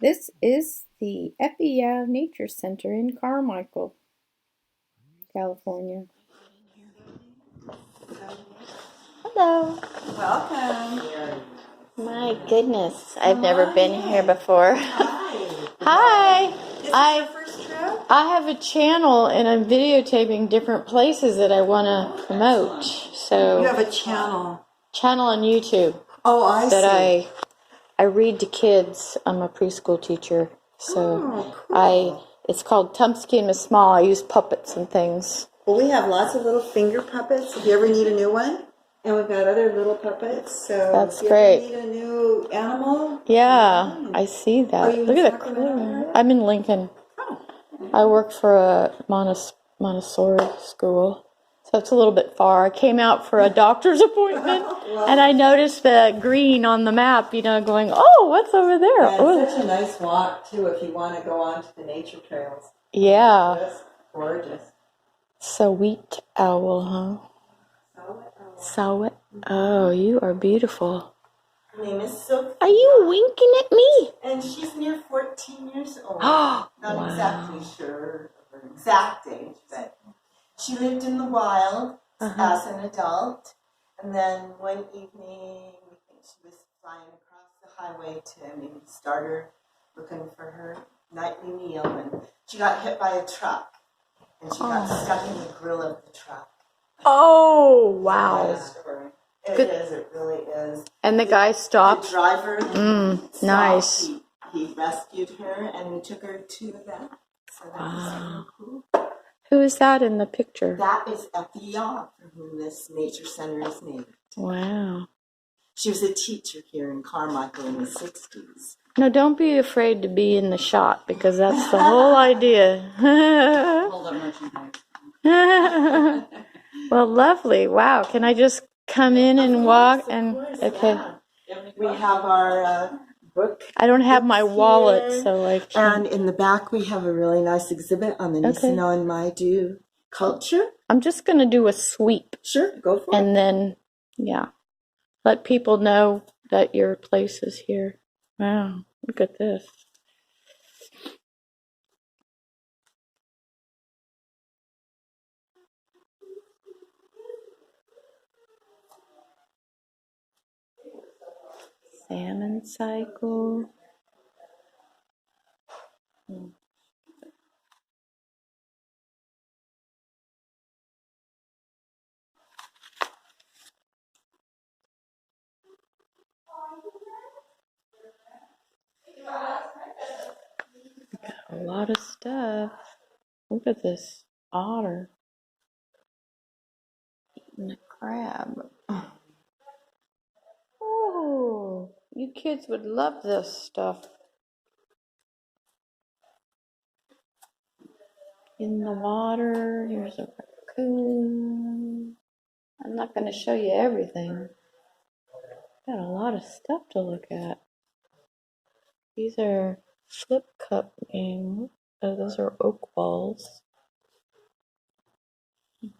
This is the Effie Yeaw Nature Center in Carmichael, California. Hello. Welcome. My goodness, I've never been here before. Hi. Is this your first trip? I have a channel and I'm videotaping different places that I want to promote. So You have a channel. Channel on YouTube. Oh, I see. I read to kids. I'm a preschool teacher. So cool. it's called Tumsky and Miss Small. I use puppets and things. Well, we have lots of little finger puppets. If you ever need a new one. And we've got other little puppets. So that's if great. You ever need a new animal? Yeah, I see that. Look at the color. I'm in Lincoln. Oh. I work for a Montessori school. So it's a little bit far. I came out for a doctor's appointment, and I noticed the green on the map, going, oh, what's over there? Yeah, it's such a nice walk, too, if you want to go onto the nature trails. Yeah. It's gorgeous. Sweet owl, huh? Sawit. Oh, you are beautiful. Her name is Sophia. Are you winking at me? And she's near 14 years old. Oh, Not wow. exactly sure of her exact age, but she lived in the wild as an adult. And then one evening, we think she was flying across the highway to maybe start her looking for her nightly meal. And she got hit by a truck. And she got stuck in the grill of the truck. Oh, wow. It really is. And the guy stopped? The driver stopped. Nice. He rescued her and we took her to the vet. So that was cool. Who is that in the picture? That is Effie Yeaw, for whom this nature center is named. Wow. She was a teacher here in Carmichael in the 60s. No, don't be afraid to be in the shot, because that's the whole idea. Hold up merchandise. Well, lovely. Wow. Can I just come in and walk? And okay. Yeah. We have our book. I don't have my wallet, here. so I can't. And in the back, we have a really nice exhibit on the Nisino and Maidu culture. I'm just going to do a sweep. Sure, go for it. And then, let people know that your place is here. Wow, look at this. Salmon cycle. A lot of stuff. Look at this otter eating a crab. Oh, you kids would love this stuff. In the water, here's a raccoon. I'm not going to show you everything. Got a lot of stuff to look at. These are flip cup game. Oh, those are oak balls. This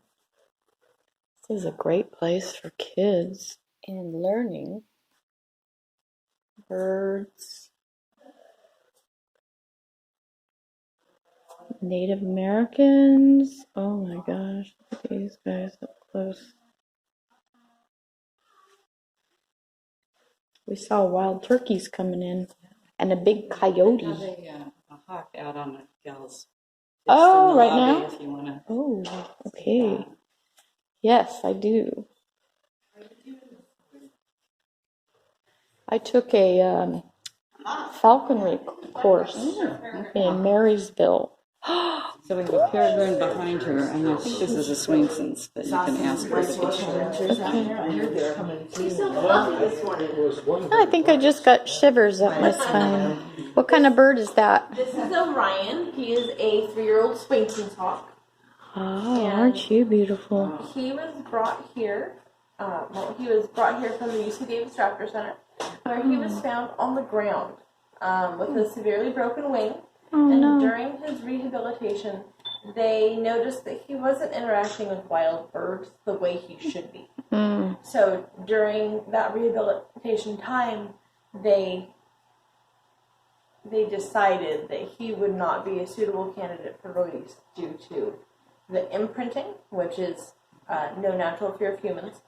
is a great place for kids and learning. Birds. Native Americans. Oh my gosh, look at these guys up close. We saw wild turkeys coming in and a big coyote. We have a hawk out on the gals. Oh, right now? If you wanna. Oh, okay. Yes, I do. I took a falconry course in Marysville. So we have a peregrine behind her. I know this is a Swainson's, but you can ask her the I think I just got shivers up my spine. What kind of bird is that? This is Orion. He is a 3-year-old Swainson's hawk. Oh, aren't you beautiful? He was brought here. He was brought here from the UC Davis Raptor Center, where he was found on the ground with a severely broken wing. Oh, and no. during his rehabilitation, they noticed that he wasn't interacting with wild birds the way he should be. So during that rehabilitation time, they they decided that he would not be a suitable candidate for release due to the imprinting, which is no natural fear of humans,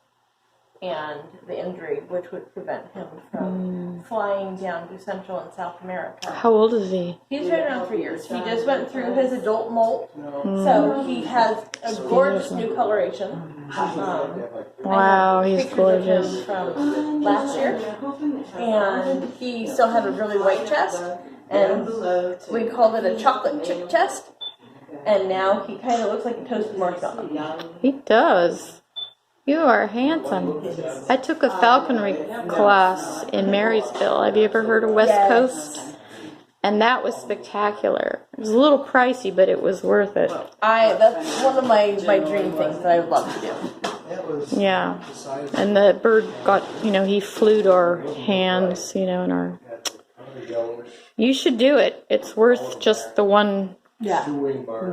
and the injury, which would prevent him from flying down to Central and South America. How old is he? He's right around 3 years. He just went through his adult molt, so he has a gorgeous new coloration. Wow, he's gorgeous. Of him from last year, and he still had a really white chest, and we called it a chocolate chip chest. And now he kind of looks like a toasted marshmallow. He does. You are handsome. I took a falconry class in Marysville. Have you ever heard of West Coast? And that was spectacular. It was a little pricey, but it was worth it. That's one of my dream things that I would love to do. Yeah. And the bird got, he flew to our hands, and our... You should do it. It's worth just the one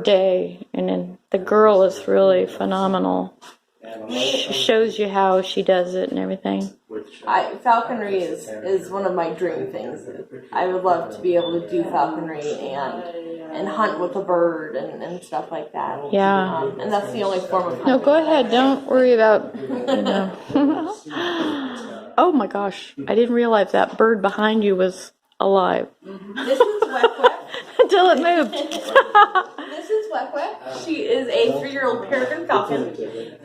day. And then the girl is really phenomenal. She shows you how she does it and everything. Falconry is one of my dream things. I would love to be able to do falconry and hunt with a bird and stuff like that. Yeah. And that's the only form of hunting. No, go ahead. Don't worry about, Oh my gosh. I didn't realize that bird behind you was alive. This is Wek. Until it moved. This is Wek. She is a 3-year-old peregrine falcon,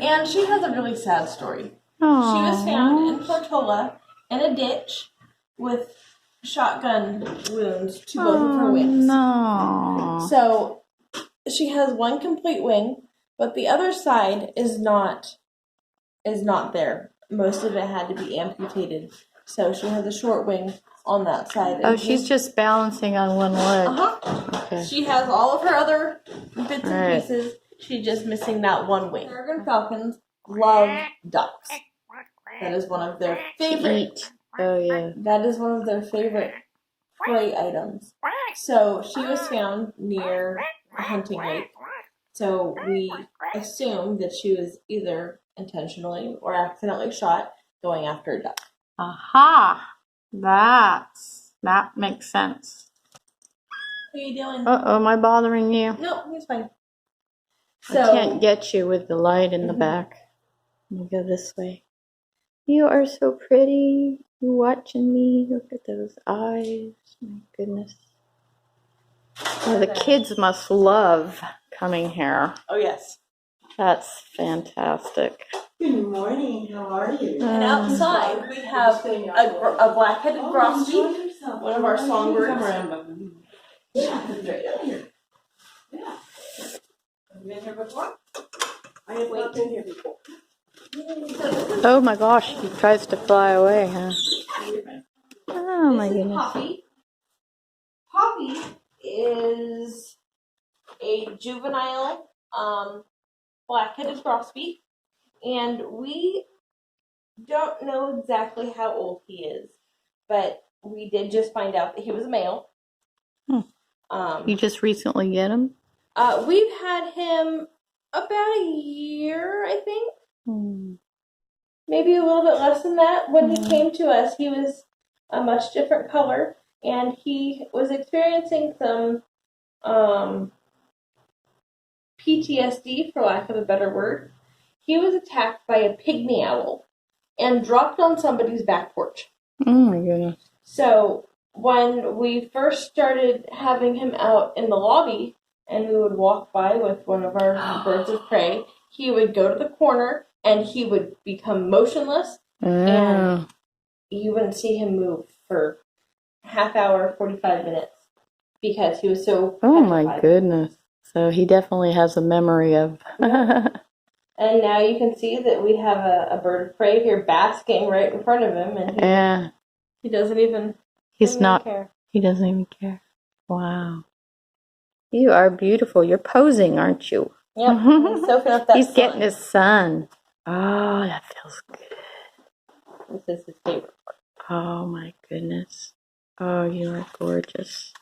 and she has a really sad story. Aww. She was found in Portola in a ditch with shotgun wounds to both of her wings. No. So she has one complete wing, but the other side is not there. Most of it had to be amputated. So she has a short wing on that side. Oh, she's just balancing on one leg. Okay. She has all of her other bits and pieces. She's just missing that one wing. Peregrine falcons love ducks. That is one of their favorite. Oh, yeah. That is one of their favorite prey items. So she was found near a hunting lake. So we assumed that she was either intentionally or accidentally shot going after a duck. Aha! That makes sense. What are you doing? Uh-oh, am I bothering you? No, he's fine. I can't get you with the light in the back. Let me go this way. You are so pretty. You're watching me. Look at those eyes. My goodness. Oh, the kids must love coming here. Oh, yes. That's fantastic. Good morning. How are you? And outside, we have a black-headed grosbeak, one of our songbirds. Yeah, right up here. Yeah. Have you been here before? I have not been here before. Oh my gosh, he tries to fly away, huh? Oh my goodness. Poppy. Poppy is a juvenile black-headed grosbeak, and we don't know exactly how old he is, but we did just find out that he was a male. You just recently get him? We've had him about a year, I think. Maybe a little bit less than that. When he came to us, he was a much different color, and he was experiencing some PTSD, for lack of a better word. He was attacked by a pygmy owl and dropped on somebody's back porch. Oh my goodness. So when we first started having him out in the lobby, and we would walk by with one of our birds of prey, he would go to the corner, and he would become motionless, and you wouldn't see him move for half hour, 45 minutes, because he was so Oh petrified. my goodness. So he definitely has a memory of... And now you can see that we have a bird of prey here basking right in front of him, and he doesn't even care. He doesn't even care. Wow. You are beautiful. You're posing, aren't you? Yep, he's soaking up that He's sun. getting his sun. Oh, that feels good. This is his favorite part. Oh my goodness. Oh, you are gorgeous.